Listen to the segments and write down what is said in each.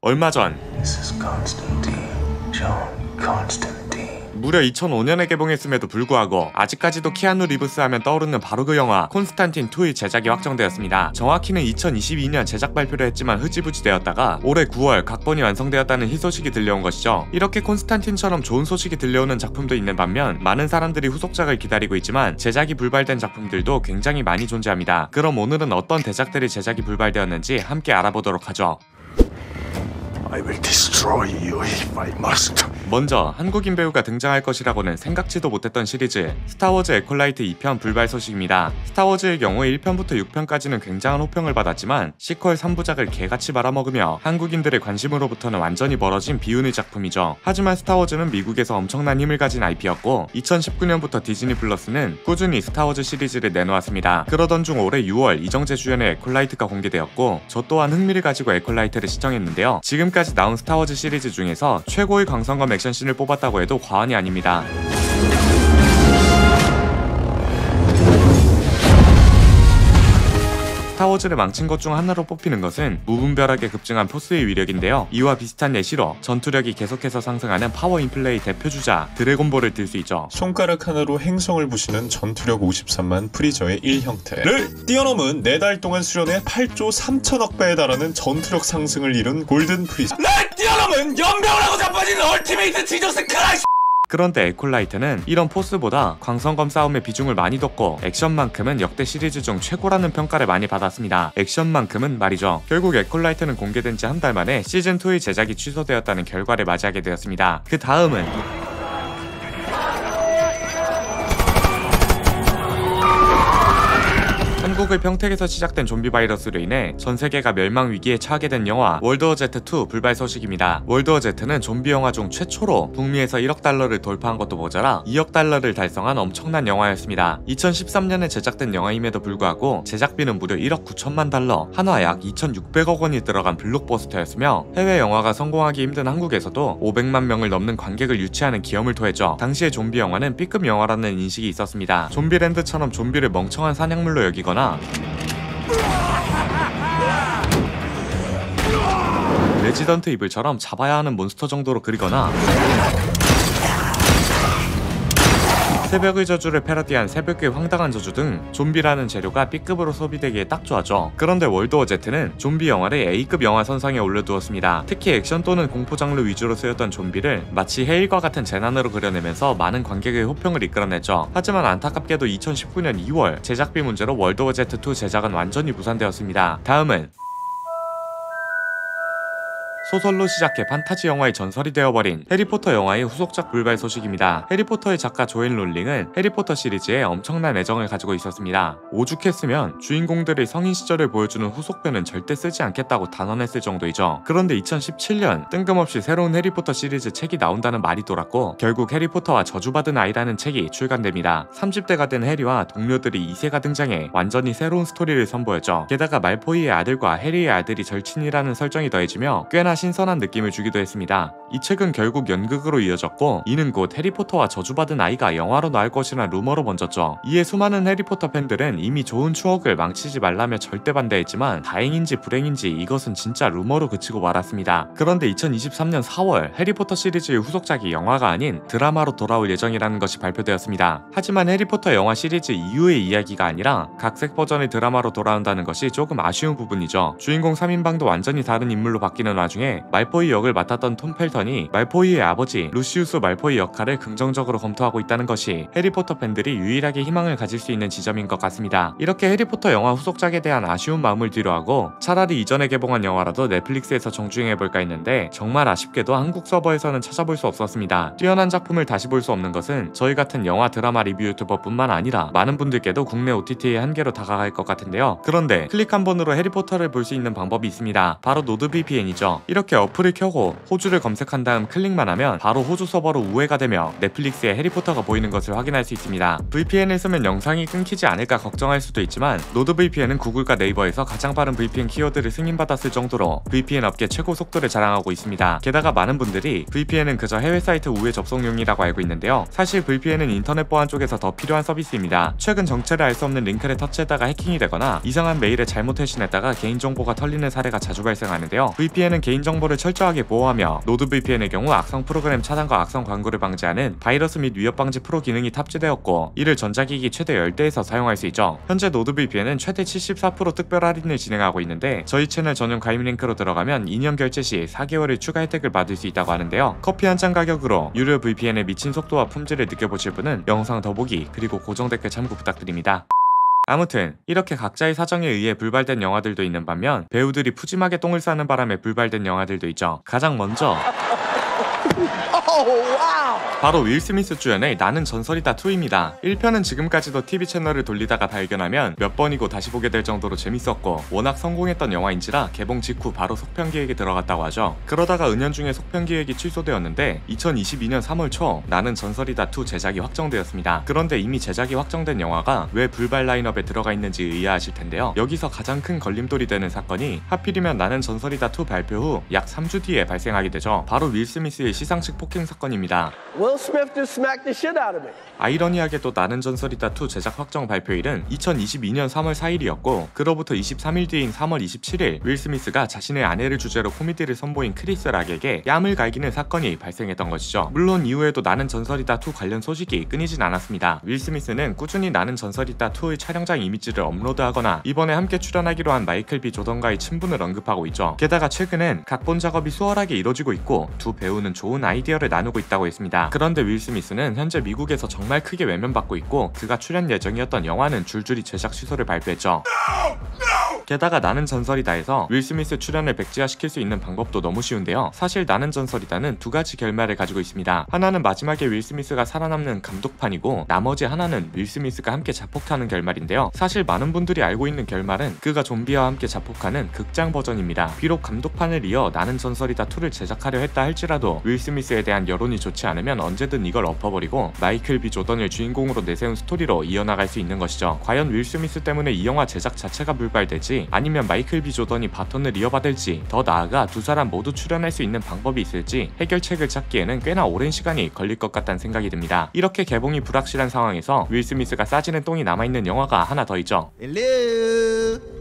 얼마 전 무려 2005년에 개봉했음에도 불구하고 아직까지도 키아누 리브스 하면 떠오르는 바로 그 영화 콘스탄틴 2의 제작이 확정되었습니다. 정확히는 2022년 제작 발표를 했지만 흐지부지 되었다가 올해 9월 각본이 완성되었다는 희소식이 들려온 것이죠. 이렇게 콘스탄틴처럼 좋은 소식이 들려오는 작품도 있는 반면 많은 사람들이 후속작을 기다리고 있지만 제작이 불발된 작품들도 굉장히 많이 존재합니다. 그럼 오늘은 어떤 대작들이 제작이 불발되었는지 함께 알아보도록 하죠. I will destroy you if I must. 먼저 한국인 배우가 등장할 것이라고는 생각지도 못했던 시리즈 스타워즈 에콜라이트 2편 불발 소식입니다. 스타워즈의 경우 1편부터 6편까지는 굉장한 호평을 받았지만 시퀄 3부작을 개같이 말아먹으며 한국인들의 관심으로부터는 완전히 멀어진 비운의 작품이죠. 하지만 스타워즈는 미국에서 엄청난 힘을 가진 IP였고 2019년부터 디즈니 플러스는 꾸준히 스타워즈 시리즈를 내놓았습니다. 그러던 중 올해 6월 이정재 주연의 에콜라이트가 공개되었고 저 또한 흥미를 가지고 에콜라이트를 시청했는데요. 지금까지 나온 스타워즈 시리즈 중에서 최고의 광선검 액션씬을 뽑았다고 해도 과언이 아닙니다. 스타워즈를 망친 것 중 하나로 뽑히는 것은 무분별하게 급증한 포스의 위력인데요. 이와 비슷한 예시로 전투력이 계속해서 상승하는 파워 인플레이 대표주자 드래곤볼을 들 수 있죠. 손가락 하나로 행성을 부시는 전투력 53만 프리저의 1형태를 뛰어넘은 4달 동안 수련해 8조 3천억 배에 달하는 전투력 상승을 이룬 골든 프리저. 날 뛰어넘은 연병하고 자빠진 얼티메이트 지저스 크라이스. 그런데 에콜라이트는 이런 포스보다 광선검 싸움의 비중을 많이 뒀고 액션만큼은 역대 시리즈 중 최고라는 평가를 많이 받았습니다. 액션만큼은 말이죠. 결국 에콜라이트는 공개된 지 한 달 만에 시즌2의 제작이 취소되었다는 결과를 맞이하게 되었습니다. 그 다음은 한국의 평택에서 시작된 좀비 바이러스로 인해 전 세계가 멸망 위기에 처하게 된 영화 월드워 Z2 불발 소식입니다. 월드워 Z는 좀비 영화 중 최초로 북미에서 1억 달러를 돌파한 것도 모자라 2억 달러를 달성한 엄청난 영화였습니다. 2013년에 제작된 영화임에도 불구하고 제작비는 무려 1억 9천만 달러, 한화 약 2,600억 원이 들어간 블록버스터였으며 해외 영화가 성공하기 힘든 한국에서도 500만 명을 넘는 관객을 유치하는 기염을 토했죠. 당시의 좀비 영화는 B급 영화라는 인식이 있었습니다. 좀비랜드처럼 좀비를 멍청한 사냥물로 여기거나 레지던트 이블처럼 잡아야 하는 몬스터 정도로 그리거나 새벽의 저주를 패러디한 새벽의 황당한 저주 등 좀비라는 재료가 B급으로 소비되기에 딱 좋았죠. 그런데 월드워 Z는 좀비 영화를 A급 영화 선상에 올려두었습니다. 특히 액션 또는 공포 장르 위주로 쓰였던 좀비를 마치 해일과 같은 재난으로 그려내면서 많은 관객의 호평을 이끌어냈죠. 하지만 안타깝게도 2019년 2월 제작비 문제로 월드워 Z2 제작은 완전히 무산되었습니다. 다음은 소설로 시작해 판타지 영화의 전설이 되어버린 해리포터 영화의 후속작 불발 소식입니다. 해리포터의 작가 조엘 롤링은 해리포터 시리즈에 엄청난 애정을 가지고 있었습니다. 오죽했으면 주인공들의 성인 시절을 보여주는 후속편은 절대 쓰지 않겠다고 단언했을 정도이죠. 그런데 2017년 뜬금없이 새로운 해리포터 시리즈 책이 나온다는 말이 돌았고 결국 해리포터와 저주받은 아이라는 책이 출간됩니다. 30대가 된 해리와 동료들이 2세가 등장해 완전히 새로운 스토리를 선보였죠. 게다가 말포이의 아들과 해리의 아들이 절친이라는 설정이 더해지며 꽤나 신선한 느낌을 주기도 했습니다. 이 책은 결국 연극으로 이어졌고 이는 곧 해리포터와 저주받은 아이가 영화로 나올 것이라는 루머로 번졌죠. 이에 수많은 해리포터 팬들은 이미 좋은 추억을 망치지 말라며 절대 반대했지만 다행인지 불행인지 이것은 진짜 루머로 그치고 말았습니다. 그런데 2023년 4월 해리포터 시리즈의 후속작이 영화가 아닌 드라마로 돌아올 예정이라는 것이 발표되었습니다. 하지만 해리포터 영화 시리즈 이후의 이야기가 아니라 각색 버전의 드라마로 돌아온다는 것이 조금 아쉬운 부분이죠. 주인공 3인방도 완전히 다른 인물로 바뀌는 와중에 말포이 역을 맡았던 톰 펠턴이 말포이의 아버지 루시우스 말포이 역할을 긍정적으로 검토하고 있다는 것이 해리포터 팬들이 유일하게 희망을 가질 수 있는 지점인 것 같습니다. 이렇게 해리포터 영화 후속작에 대한 아쉬운 마음을 뒤로하고 차라리 이전에 개봉한 영화라도 넷플릭스에서 정주행해볼까 했는데 정말 아쉽게도 한국 서버에서는 찾아볼 수 없었습니다. 뛰어난 작품을 다시 볼 수 없는 것은 저희 같은 영화 드라마 리뷰 유튜버 뿐만 아니라 많은 분들께도 국내 OTT의 한계로 다가갈 것 같은데요. 그런데 클릭 한 번으로 해리포터를 볼 수 있는 방법이 있습니다. 바로 노드VPN이죠. 이렇게 어플을 켜고 호주를 검색한 다음 클릭만 하면 바로 호주 서버로 우회가 되며 넷플릭스에 해리포터가 보이는 것을 확인할 수 있습니다. VPN을 쓰면 영상이 끊기지 않을까 걱정할 수도 있지만 노드VPN은 구글과 네이버에서 가장 빠른 VPN 키워드를 승인받았을 정도로 VPN 업계 최고 속도를 자랑하고 있습니다. 게다가 많은 분들이 VPN은 그저 해외 사이트 우회 접속용이라고 알고 있는데요. 사실 VPN은 인터넷 보안 쪽에서 더 필요한 서비스입니다. 최근 정체를 알 수 없는 링크를 터치했다가 해킹이 되거나 이상한 메일에 잘못 회신했다가 개인정보가 털리는 사례가 자주 발생하는데요. VPN은 개인 개인정보를 철저하게 보호하며 노드VPN의 경우 악성 프로그램 차단과 악성 광고를 방지하는 바이러스 및 위협 방지 프로 기능이 탑재되었고 이를 전자기기 최대 10대에서 사용할 수 있죠. 현재 노드VPN은 최대 74% 특별 할인을 진행하고 있는데 저희 채널 전용 가입 링크로 들어가면 2년 결제 시 4개월의 추가 혜택을 받을 수 있다고 하는데요. 커피 한 잔 가격으로 유료 VPN의 미친 속도와 품질을 느껴보실 분은 영상 더보기 그리고 고정 댓글 참고 부탁드립니다. 아무튼 이렇게 각자의 사정에 의해 불발된 영화들도 있는 반면 배우들이 푸짐하게 똥을 싸는 바람에 불발된 영화들도 있죠. 가장 먼저 바로 윌 스미스 주연의 나는 전설이다 2입니다. 1편은 지금까지도 TV 채널을 돌리다가 발견하면 몇 번이고 다시 보게 될 정도로 재밌었고 워낙 성공했던 영화인지라 개봉 직후 바로 속편 기획에 들어갔다고 하죠. 그러다가 은연중에 속편 기획이 취소되었는데 2022년 3월 초 나는 전설이다 2 제작이 확정되었습니다. 그런데 이미 제작이 확정된 영화가 왜 불발 라인업에 들어가 있는지 의아하실 텐데요. 여기서 가장 큰 걸림돌이 되는 사건이 하필이면 나는 전설이다 2 발표 후 약 3주 뒤에 발생하게 되죠. 바로 윌 스미스의 시상식 폭행 사건입니다. Will Smith just smacked the shit out of me. 아이러니하게도 나는 전설이다 2 제작 확정 발표일은 2022년 3월 4일이었고 그로부터 23일 뒤인 3월 27일 윌 스미스가 자신의 아내를 주제로 코미디를 선보인 크리스 락에게 뺨을 갈기는 사건이 발생했던 것이죠. 물론 이후에도 나는 전설이다 2 관련 소식이 끊이진 않았습니다. 윌 스미스는 꾸준히 나는 전설이다 2의 촬영장 이미지를 업로드하거나 이번에 함께 출연하기로 한 마이클 B 조던과의 친분을 언급하고 있죠. 게다가 최근엔 각본 작업이 수월하게 이뤄지고 있고 두 배우는 좋은 아이디어를 나누고 있다고 했습니다. 그런데 윌 스미스는 현재 미국에서 정말 크게 외면받고 있고 그가 출연 예정이었던 영화는 줄줄이 제작 취소를 발표했죠. 게다가 나는 전설이다에서 윌 스미스 출연을 백지화시킬 수 있는 방법도 너무 쉬운데요. 사실 나는 전설이다는 두 가지 결말을 가지고 있습니다. 하나는 마지막에 윌 스미스가 살아남는 감독판이고 나머지 하나는 윌 스미스가 함께 자폭하는 결말인데요. 사실 많은 분들이 알고 있는 결말은 그가 좀비와 함께 자폭하는 극장 버전입니다. 비록 감독판을 이어 나는 전설이다 2를 제작하려 했다 할지라도 윌 스미스에 대한 여론이 좋지 않으면 언제든 이걸 엎어버리고 마이클 B 조던을 주인공으로 내세운 스토리로 이어나갈 수 있는 것이죠. 과연 윌 스미스 때문에 이 영화 제작 자체가 불발될지 아니면 마이클 B 조던이 바톤을 이어받을지 더 나아가 두 사람 모두 출연할 수 있는 방법이 있을지 해결책을 찾기에는 꽤나 오랜 시간이 걸릴 것 같다는 생각이 듭니다. 이렇게 개봉이 불확실한 상황에서 윌 스미스가 싸지는 똥이 남아있는 영화가 하나 더 있죠.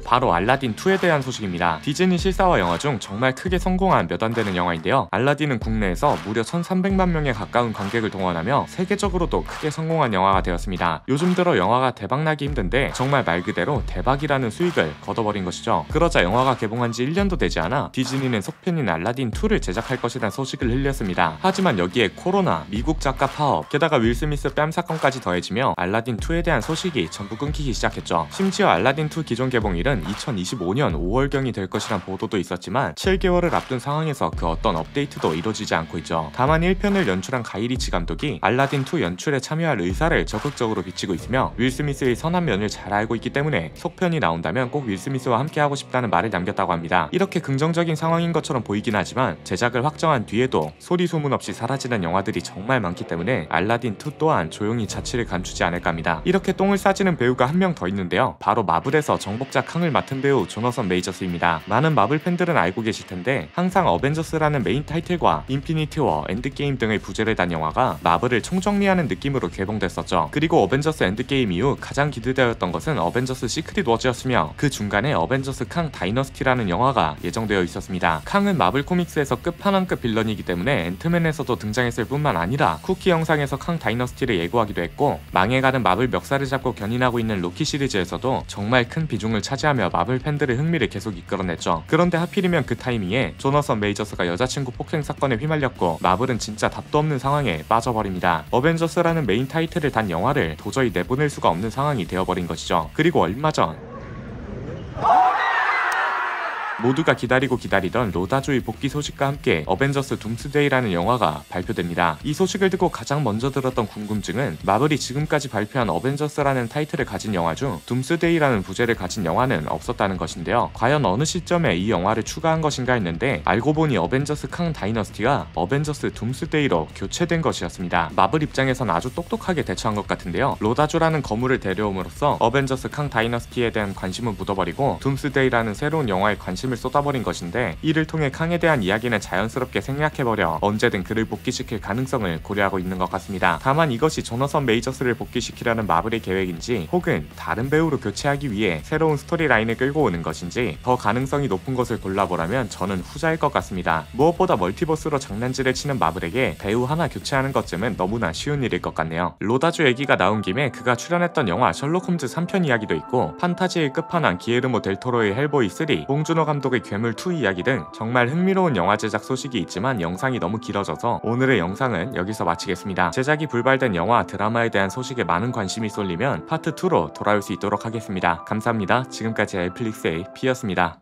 바로 알라딘 2에 대한 소식입니다. 디즈니 실사화 영화 중 정말 크게 성공한 몇 안 되는 영화인데요. 알라딘은 국내에서 무려 1300만 명에 가까운 관객을 동원하며 세계적으로도 크게 성공한 영화가 되었습니다. 요즘 들어 영화가 대박나기 힘든데 정말 말 그대로 대박이라는 수익을 거둬버린 것이죠. 그러자 영화가 개봉한 지 1년도 되지 않아 디즈니는 속편인 알라딘 2를 제작할 것이란 소식을 흘렸습니다. 하지만 여기에 코로나, 미국 작가 파업, 게다가 윌 스미스 뺨 사건까지 더해지며 알라딘 2에 대한 소식이 전부 끊기기 시작했죠. 심지어 알라딘 2 기존 개봉일은 2025년 5월경이 될 것이란 보도도 있었지만 7개월을 앞둔 상황에서 그 어떤 업데이트도 이루어지지 않고 있죠. 다만 1편을 연출한 가이 리치 감독이 알라딘 2 연출에 참여할 의사를 적극적으로 비치고 있으며 윌 스미스의 선한 면을 잘 알고 있기 때문에 속편이 나온다면 꼭 윌 스미스와 함께 하고 싶다는 말을 남겼다고 합니다. 이렇게 긍정적인 상황인 것처럼 보이긴 하지만 제작을 확정한 뒤에도 소리 소문 없이 사라지는 영화들이 정말 많기 때문에 알라딘 2 또한 조용히 자취를 감추지 않을까 합니다. 이렇게 똥을 싸지는 배우가 한 명 더 있는데요. 바로 마블에서 정복자 캉을 맡은 배우 조너선 메이저스입니다. 많은 마블 팬들은 알고 계실 텐데 항상 어벤져스라는 메인 타이틀과 인피니티 워, 엔드게임 등의 부제를 단 영화가 마블을 총정리하는 느낌으로 개봉됐었죠. 그리고 어벤져스 엔드게임 이후 가장 기대되었던 것은 어벤져스 시크릿 워즈였으며 그 중간에 어벤져스 캉 다이너스티라는 영화가 예정되어 있었습니다. 캉은 마블 코믹스에서 끝판왕급 빌런이기 때문에 앤트맨에서도 등장했을 뿐만 아니라 쿠키 영상에서 캉 다이너스티를 예고하기도 했고 망해가는 마블 멱살을 잡고 견인하고 있는 로키 시리즈에서도 정말 큰 비중을 차지하며 마블 팬들의 흥미를 계속 이끌어냈죠. 그런데 하필이면 그 타이밍에 조너선 메이저스가 여자친구 폭행 사건에 휘말렸고 마블은 진짜 답도 없는 상황에 빠져버립니다. 어벤져스라는 메인 타이틀을 단 영화를 도저히 내보낼 수가 없는 상황이 되어버린 것이죠. 그리고 얼마 전 모두가 기다리고 기다리던 로다조의 복귀 소식과 함께 어벤져스 둠스데이라는 영화가 발표됩니다. 이 소식을 듣고 가장 먼저 들었던 궁금증은 마블이 지금까지 발표한 어벤져스라는 타이틀을 가진 영화 중 둠스데이라는 부제를 가진 영화는 없었다는 것인데요. 과연 어느 시점에 이 영화를 추가한 것인가 했는데 알고 보니 어벤져스 캉 다이너스티가 어벤져스 둠스데이로 교체된 것이었습니다. 마블 입장에선 아주 똑똑하게 대처한 것 같은데요. 로다조라는 거물을 데려옴으로써 어벤져스 캉 다이너스티에 대한 관심은 묻어버리고 둠스데이라는 새로운 영화에 관심을 관심을 쏟아버린 것인데 이를 통해 캉에 대한 이야기는 자연스럽게 생략해버려 언제든 그를 복귀시킬 가능성을 고려하고 있는 것 같습니다. 다만 이것이 조너선 메이저스를 복귀시키려는 마블의 계획인지 혹은 다른 배우로 교체하기 위해 새로운 스토리라인을 끌고 오는 것인지 더 가능성이 높은 것을 골라보라면 저는 후자일 것 같습니다. 무엇보다 멀티버스로 장난질을 치는 마블에게 배우 하나 교체하는 것쯤은 너무나 쉬운 일일 것 같네요. 로다주 얘기가 나온 김에 그가 출연했던 영화 셜록 홈즈 3편 이야기도 있고 판타지의 끝판왕 기에르모 델 토로의 헬보이 3, 봉준호 감독의 괴물 2 이야기 등 정말 흥미로운 영화 제작 소식이 있지만 영상이 너무 길어져서 오늘의 영상은 여기서 마치겠습니다. 제작이 불발된 영화 드라마에 대한 소식에 많은 관심이 쏠리면 파트 2로 돌아올 수 있도록 하겠습니다. 감사합니다. 지금까지 엘플릭스의 P였습니다.